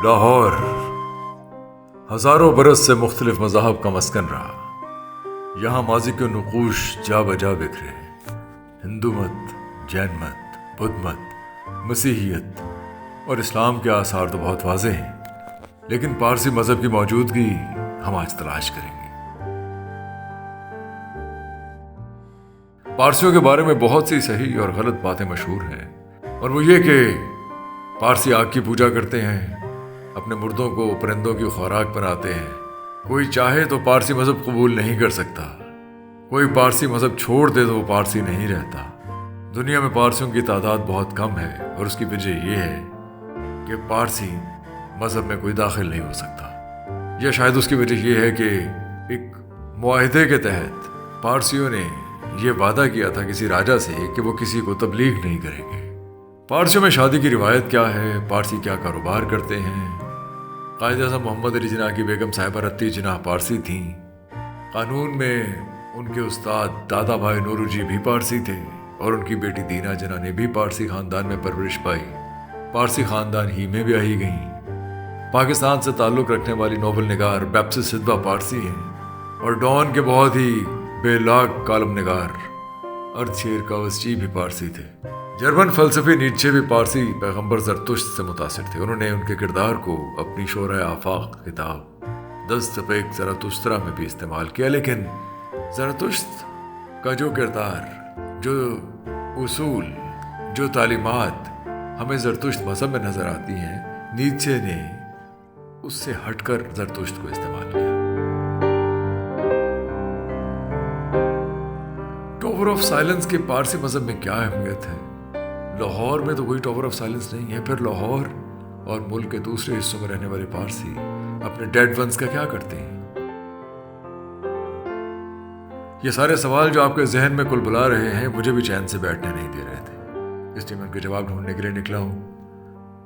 لاہور ہزاروں برس سے مختلف مذاہب کا مسکن رہا. یہاں ماضی کے نقوش جا بجا بکھرے. ہندو مت، جین مت، بدھ مت، مسیحیت اور اسلام کے آثار تو بہت واضح ہیں، لیکن پارسی مذہب کی موجودگی ہم آج تلاش کریں گے. پارسیوں کے بارے میں بہت سی صحیح اور غلط باتیں مشہور ہیں، اور وہ یہ کہ پارسی آگ کی پوجا کرتے ہیں، اپنے مردوں کو پرندوں کی خوراک بناتے ہیں. کوئی چاہے تو پارسی مذہب قبول نہیں کر سکتا، کوئی پارسی مذہب چھوڑ دے تو وہ پارسی نہیں رہتا. دنیا میں پارسیوں کی تعداد بہت کم ہے، اور اس کی وجہ یہ ہے کہ پارسی مذہب میں کوئی داخل نہیں ہو سکتا. یا شاید اس کی وجہ یہ ہے کہ ایک معاہدے کے تحت پارسیوں نے یہ وعدہ کیا تھا کسی راجا سے کہ وہ کسی کو تبلیغ نہیں کریں گے. پارسیوں میں شادی کی روایت کیا ہے، پارسی کیا کاروبار کرتے ہیں. قائد اعظم محمد علی جناح کی بیگم صاحبہ رتی جناح پارسی تھیں. قانون میں ان کے استاد دادا بھائی نورو جی بھی پارسی تھے، اور ان کی بیٹی دینا جناح نے بھی پارسی خاندان میں پرورش پائی. پارسی خاندان ہی میں بیاہی گئیں. پاکستان سے تعلق رکھنے والی ناول نگار بیپسس سدبا پارسی ہیں، اور ڈان کے بہت ہی بے لاگ کالم نگار ارتھشیر کاوسچی بھی پارسی تھے. جرمن فلسفی نیچے بھی پارسی پیغمبر زرتشت سے متاثر تھے. انہوں نے ان کے کردار کو اپنی شورۂ آفاق کتاب دستپیک زرتشترا میں بھی استعمال کیا، لیکن زرتشت کا جو کردار، جو اصول، جو تعلیمات ہمیں زرتشت مذہب میں نظر آتی ہیں، نیچے نے اس سے ہٹ کر زرتشت کو استعمال کیا. ٹاور آف سائلنس کی پارسی مذہب میں کیا اہمیت ہے؟ لاہور میں تو کوئی ٹاور آف سائلنس نہیں ہے. پھر لاہور اور ملک کے دوسرے حصوں میں رہنے والے پارسی اپنے ڈیڈ ونس کا کیا کرتے ہیں؟ یہ سارے سوال جو آپ کے ذہن میں کل بلا رہے ہیں مجھے بھی چین سے بیٹھنے نہیں دے رہے تھے، اس لیے میں ان کے جواب ڈھونڈنے کے لیے نکلا ہوں.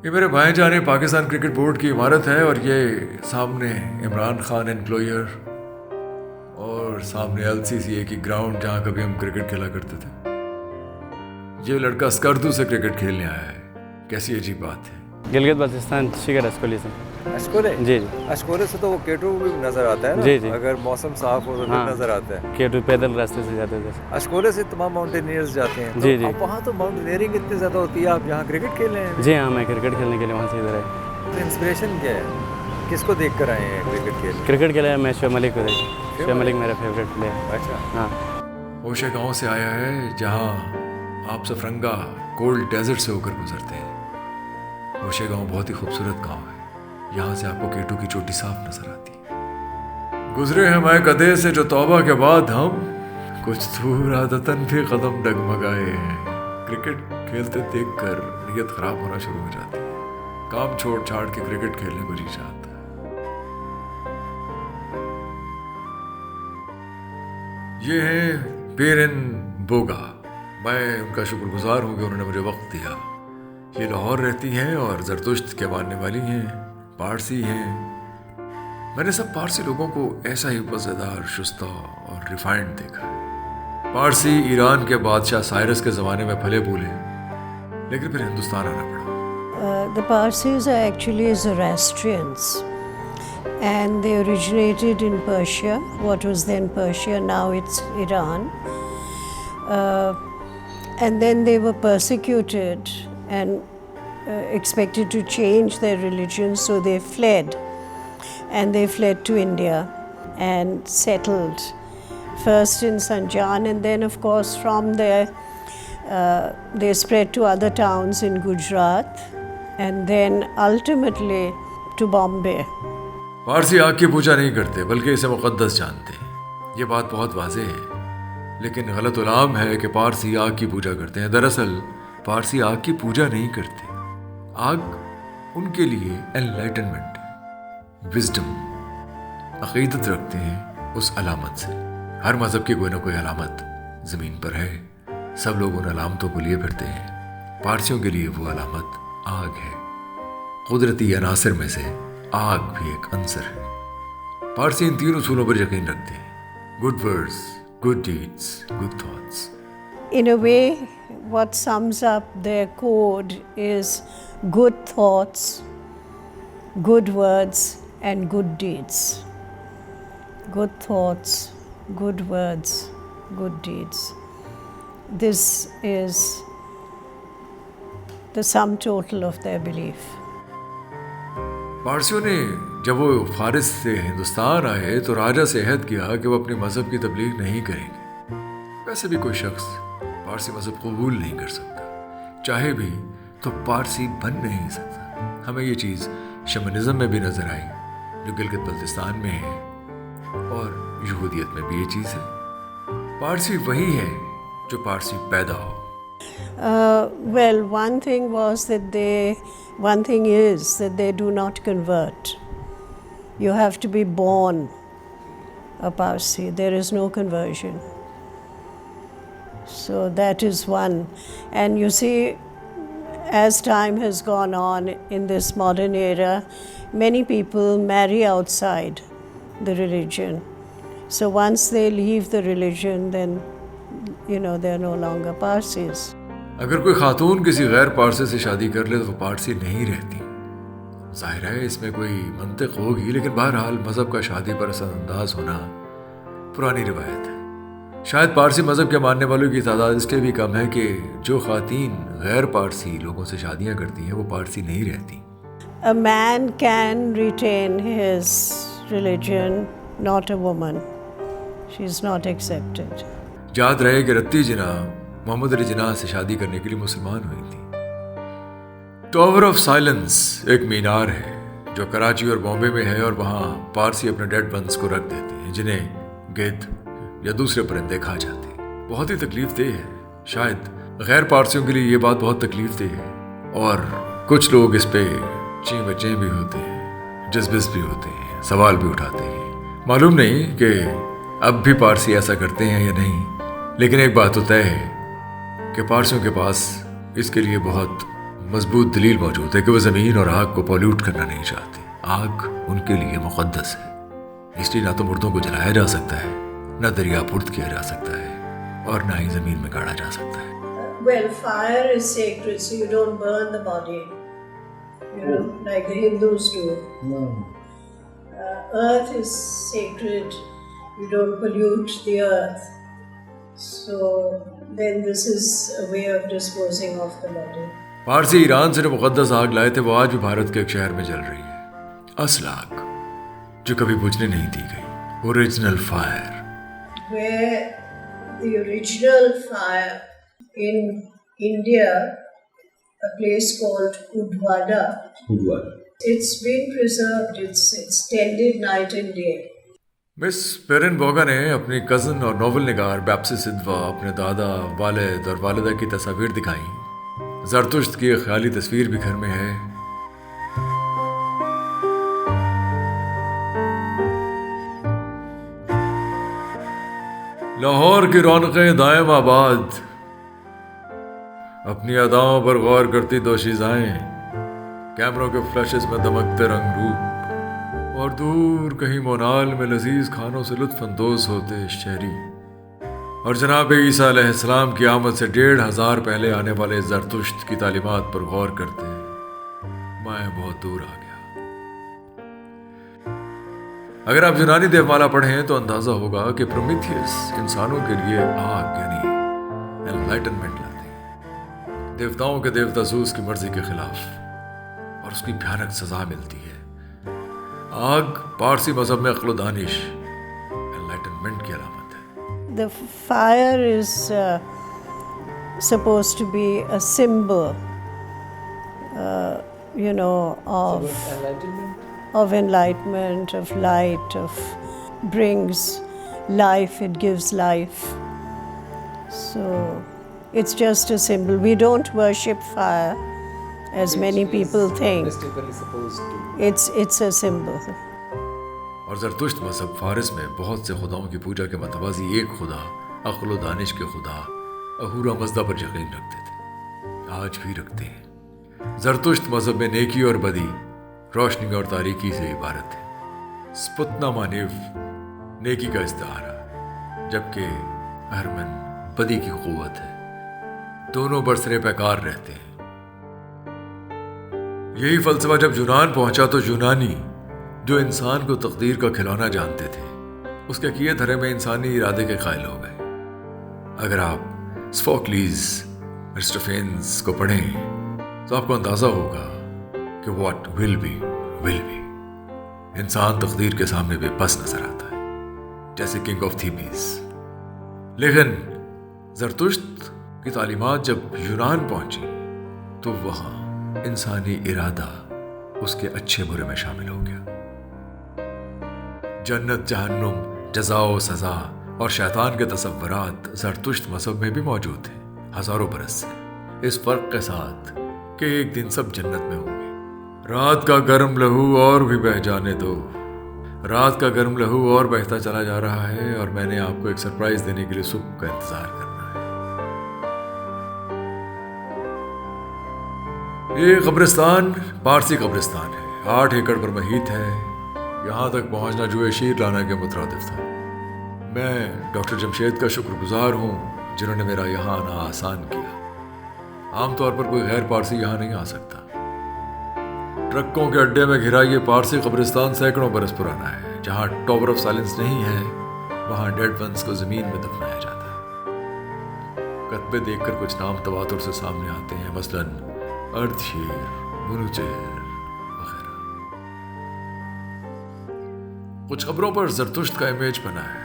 یہ میرے بھائی جانے پاکستان کرکٹ بورڈ کی عمارت ہے، اور یہ سامنے عمران خان انکلوئر، اور سامنے LCCA کی گراؤنڈ جہاں کبھی ہم کرکٹ کھیلا کرتے تھے. یہ لڑکا اسکردو سے کرکٹ کھیلنے آیا ہے. کیسی عجیب بات ہے. گلگت بلتستان شگر اشکولی سے. اشکولے؟ جی جی. اشکولے سے تو وہ کیٹو بھی نظر آتا ہے نا؟ جی جی. اگر موسم صاف ہو تو ہاں نظر آتا ہے. کیٹو پیدل راستے سے جاتے تھے. اشکولے سے تمام ماؤنٹینئرز جاتے ہیں. جی جی. اب وہاں تو ماؤنٹینئرنگ اتنی زیادہ ہوتی ہے، آپ یہاں کرکٹ کھیل رہے ہیں؟ جی ہاں، میں کرکٹ کھیلنے کے لیے وہاں سے ادھر آیا. انسپریشن کیا ہے؟ کس کو دیکھ کر آئے ہیں کرکٹ کھیلنے؟ کرکٹ کھیلا ہے میں شعیب ملک کو دیکھ. شعیب ملک میرا فیوریٹ پلیئر. اچھا. ہاں. اوشے گاؤں سے آیا ہے، جہاں آپ سفرنگا کولڈ ڈیزرٹ سے ہو کر گزرتے ہیں. اوشے گاؤں بہت ہی خوبصورت گاؤں ہے. یہاں سے آپ کو کیٹو کی چوٹی صاف نظر آتی ہے. گزرے ہیں میں کدے سے جو توبہ کے بعد ہم کچھ دور عادتاً بھی قدم ڈگمگائے ہیں. کرکٹ کھیلتے دیکھ کر نیت خراب ہونا شروع ہو جاتی ہے. کام چھوڑ چھاڑ کے کرکٹ کھیلنے کو جی چاہتا ہے. یہ ہے پیرن بوگا. میں ان کا شکر گزار ہوں کہ انہوں نے مجھے وقت دیا. یہ لاہور رہتی ہیں اور زرتشت کے ماننے والی ہیں، پارسی ہیں. میں نے سب پارسی لوگوں کو ایسا ہی مزیدار، شستہ اور ریفائنڈ دیکھا ہے. پارسی ایران کے بادشاہ سائرس کے زمانے میں پھلے پھولے، لیکن پھر ہندوستان آنا پڑا. The Parsis are actually Zoroastrians, and they originated in Persia, what was then Persia, now it's Iran. And then they were persecuted and expected to change their religion, so they fled. And they fled to India and settled first in Sanjan, and then of course from there they spread to other towns in Gujarat, and then ultimately to Bombay. پارسی آگ کی پوجا نہیں کرتے بلکہ اسے مقدس جانتے ہیں. یہ بات بہت واضح ہے، لیکن غلط علام ہے کہ پارسی آگ کی پوجا کرتے ہیں. دراصل پارسی آگ کی پوجا نہیں کرتے. آگ ان کے لیے انلائٹنمنٹ، وزڈم، عقیدت رکھتے ہیں اس علامت سے. ہر مذہب کی کوئی نہ کوئی علامت زمین پر ہے. سب لوگ ان علامتوں کو لیے پھرتے ہیں. پارسیوں کے لیے وہ علامت آگ ہے. قدرتی عناصر میں سے آگ بھی ایک عنصر ہے. پارسی ان تین اصولوں پر یقین رکھتے ہیں: good words, good deeds, good thoughts. In a way, what sums up their code is good thoughts, good words and good deeds. Good thoughts, good words, good deeds. This is the sum total of their belief. پارسیوں نے جب وہ فارس سے ہندوستان آئے تو راجا سے عہد کیا کہ وہ اپنے مذہب کی تبلیغ نہیں کریں گے. ویسے بھی کوئی شخص پارسی مذہب قبول نہیں کر سکتا، چاہے بھی تو پارسی بن نہیں سکتا. ہمیں یہ چیز شمنزم میں بھی نظر آئی جو گلگت بلتستان میں ہے، اور یہودیت میں بھی یہ چیز ہے. پارسی وہی ہے جو پارسی پیدا ہو. Well, one thing is that they do not convert. You have to be born a Parsi. There is no conversion. So that is one. And you see, as time has gone on in this modern era, many people marry outside the religion. So once they leave the religion, then, they're no longer Parsis. اگر کوئی خاتون کسی غیر پارسی سے شادی کر لے تو وہ پارسی نہیں رہتی. ظاہر ہے اس میں کوئی منطق ہوگی، لیکن بہرحال مذہب کا شادی پر اثر انداز ہونا پرانی روایت ہے. شاید پارسی مذہب کے ماننے والوں کی تعداد اس لیے بھی کم ہے کہ جو خواتین غیر پارسی لوگوں سے شادیاں کرتی ہیں وہ پارسی نہیں رہتی. A man can retain his religion, not a woman. She is not accepted. یاد رہے کہ رتی جناح محمد علی جناح سے شادی کرنے کے لیے مسلمان ہوئی تھی. ٹاور آف سائلنس ایک مینار ہے جو کراچی اور بامبے میں ہے، اور وہاں پارسی اپنے ڈیڈ ونس کو رکھ دیتے ہیں جنہیں گدھ یا دوسرے پرندے کھا جاتے ہیں. بہت ہی تکلیف دہ ہے. شاید غیر پارسیوں کے لیے یہ بات بہت تکلیف دہ ہے، اور کچھ لوگ اس پہ چیں بچیں بھی ہوتے ہیں، جذبس بھی ہوتے ہیں، سوال بھی اٹھاتے ہیں. معلوم نہیں کہ اب بھی پارسی ایسا کرتے ہیں یا نہیں، لیکن ایک بات تو طے ہے کہ پارسیوں کے پاس اس کے لیے بہت مضبوط دلیل موجود ہے کہ وہ زمین اور آگ کو پولیوٹ کرنا نہیں چاہتے. آگ ان کے لیے مقدس ہے، اس لیے نہ تو مردوں کو جلایا جا سکتا ہے، نہ دریا پرد کیا جا سکتا ہے، اور نہ ہی زمین میں گاڑا جا سکتا ہے. Well, fire is sacred, so you don't burn the body, like the Hindus do. No. Earth is sacred, you don't pollute the earth. So then this is a way of disposing of the body. پارسی ایران سے جو مقدس آگ لائے تھے وہ آج بھی بھارت کے ایک شہر میں جل رہی ہے. اصل آگ جو کبھی بجھنے نہیں دی گئی، original fire. Where the original fire in India, a place called Udwada, it's been preserved, it's tended night and day. مس پیرن بوگا نے اپنی کزن اور ناول نگار بیپسی سدوا اپنے دادا، والد اور والدہ کی تصاویر دکھائیں. زرتشت کی ایک خیالی تصویر بھی گھر میں ہے. لاہور کی رونقیں دائم آباد، اپنی اداؤں پر غور کرتی دوشیزائیں، کیمروں کے فلیشز میں دمکتے رنگ روپ، اور دور کہیں مونال میں لذیذ کھانوں سے لطف اندوز ہوتے شہری، اور جناب عیسیٰ علیہ السلام کی آمد سے 1500 پہلے آنے والے زرتشت کی تعلیمات پر غور کرتے میں بہت دور آ گیا. اگر آپ یونانی دیومالا پڑھیں تو اندازہ ہوگا کہ پرومیتھیس انسانوں کے لیے آگ یعنی انلائٹنمنٹ لاتے ہیں، دیوتاؤں کے دیوتا زوس کی مرضی کے خلاف، اور اس کی بھیانک سزا ملتی ہے. آگ پارسی مذہب میں عقل و دانش، انلائٹنمنٹ کی علامت ہے. The fire is supposed to be a symbol, of enlightenment, of light, brings life, it gives life. So it's just a symbol. We don't worship fire as many people think. Mystically supposed to. It's a symbol. اور زرتشت مذہب فارس میں بہت سے خداؤں کی پوجا کے متوازی ایک خدا، عقل و دانش کے خدا اہورا مزدا پر یقین رکھتے تھے، آج بھی رکھتے ہیں. زرتشت مذہب میں نیکی اور بدی، روشنی اور تاریکی سے عبارت ہے. سپتنا مانیو نیکی کا استعارہ، جبکہ اہرمن بدی کی قوت ہے. دونوں برسرے پیکار رہتے ہیں. یہی فلسفہ جب یونان پہنچا تو یونانی جو انسان کو تقدیر کا کھلونا جانتے تھے اس کے کیے دھرے میں انسانی ارادے کے قائل ہو گئے. اگر آپ سوفوکلیز ارسطوفینز کو پڑھیں تو آپ کو اندازہ ہوگا کہ what will be will be. انسان تقدیر کے سامنے بے بس نظر آتا ہے جیسے کنگ آف تھیبیز. لیکن زرتشت کی تعلیمات جب یونان پہنچی تو وہاں انسانی ارادہ اس کے اچھے برے میں شامل ہو گیا. جنت، جہنم، جزا و سزا اور شیطان کے تصورات زرتشت مذہب میں بھی موجود ہیں ہزاروں برس سے، اس فرق کے ساتھ کہ ایک دن سب جنت میں ہوں گے. رات کا گرم لہو اور بھی بہہ جانے دو. رات کا گرم لہو اور بہتا چلا جا رہا ہے اور میں نے آپ کو ایک سرپرائز دینے کے لیے صبح کا انتظار کرنا ہے. یہ قبرستان پارسی قبرستان ہے، 8 ایکڑ پر محیط ہے. یہاں تک پہنچنا جوئے شیر لانا کے مترادف تھا. میں ڈاکٹر جمشید کا شکر گزار ہوں جنہوں نے میرا یہاں آنا آسان کیا. عام طور پر کوئی غیر پارسی یہاں نہیں آ سکتا. ٹرکوں کے اڈے میں گھرا یہ پارسی قبرستان سینکڑوں برس پرانا ہے. جہاں ٹاور آف سائلنس نہیں ہے وہاں ڈیڈ ونس کو زمین میں دفنایا جاتا ہے. کتبے دیکھ کر کچھ نام تواتر سے سامنے آتے ہیں، مثلاً ارد شیر، منوچیر وغیرہ. کچھ خبروں پر زرتشت کا امیج بنا ہے،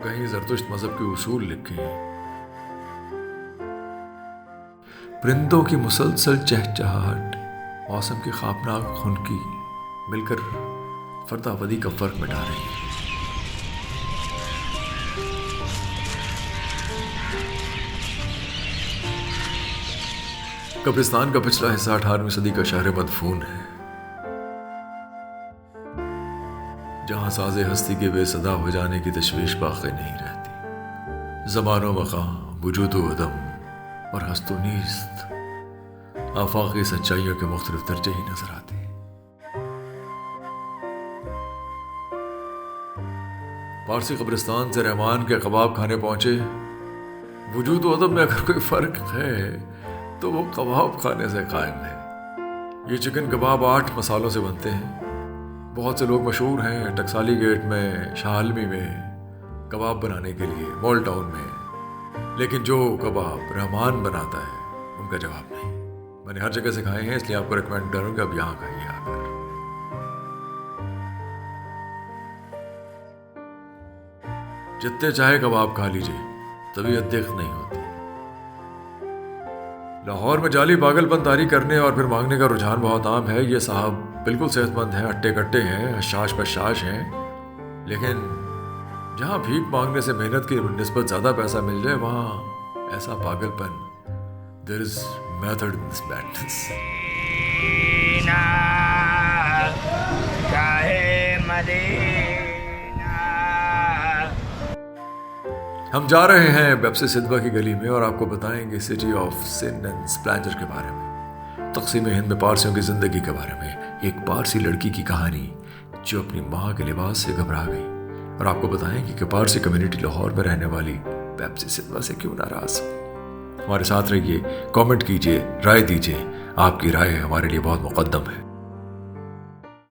کہیں زرتشت مذہب کے اصول لکھے ہیں. پرندوں کی مسلسل چہچہاہٹ، موسم کی خوابناک خنکی مل کر فرد آبادی کا فرق مٹا رہی ہے. قبرستان کا پچھلا حصہ 18ویں صدی کا شہر مدفون ہے، جہاں ساز ہستی کے بے صدا ہو جانے کی تشویش باقی نہیں رہتی. زمان و مقام، وجود و عدم اور ہست و نیست آفاقی سچائیوں کے مختلف درجے ہی نظر آتے ہیں. پارسی قبرستان سے رحمان کے کباب کھانے پہنچے. وجود و عدم میں اگر کوئی فرق ہے تو وہ کباب کھانے سے قائم ہے. یہ چکن کباب 8 مسالوں سے بنتے ہیں. بہت سے لوگ مشہور ہیں ٹکسالی گیٹ میں، شاہ عالمی میں کباب بنانے کے لیے، مال ٹاؤن میں، لیکن جو کباب رحمان بناتا ہے ان کا جواب نہیں. میں نے ہر جگہ سے کھائے ہیں، اس لیے آپ کو ریکمینڈ کروں کہ آپ یہاں کھائیے آ کر. جتنے چاہے کباب کھا لیجیے، طبیعت دیکھ نہیں ہوتی. لاہور میں جعلی پاگل پن طاری کرنے اور پھر مانگنے کا رجحان بہت عام ہے. یہ صاحب بالکل صحت مند ہیں، اٹے کٹے ہیں، حشاش بشاش ہیں، لیکن جہاں بھیک مانگنے سے محنت کی نسبت زیادہ پیسہ مل جائے وہاں ایسا پاگل پن. There is method in this madness. ہم جا رہے ہیں بیپسی سدبا کی گلی میں اور آپ کو بتائیں گے سٹی آف سن اینڈ سپلینجر کے بارے میں، تقسیم ہند میں پارسیوں کی زندگی کے بارے میں، ایک پارسی لڑکی کی کہانی جو اپنی ماں کے لباس سے گھبرا گئی، اور آپ کو بتائیں گے کہ پارسی کمیونٹی لاہور میں رہنے والی بیپسی سدبا سے کیوں ناراض. ہمارے ساتھ رہیے، کامنٹ کیجیے، رائے دیجیے. آپ کی رائے ہمارے لیے بہت مقدم ہے.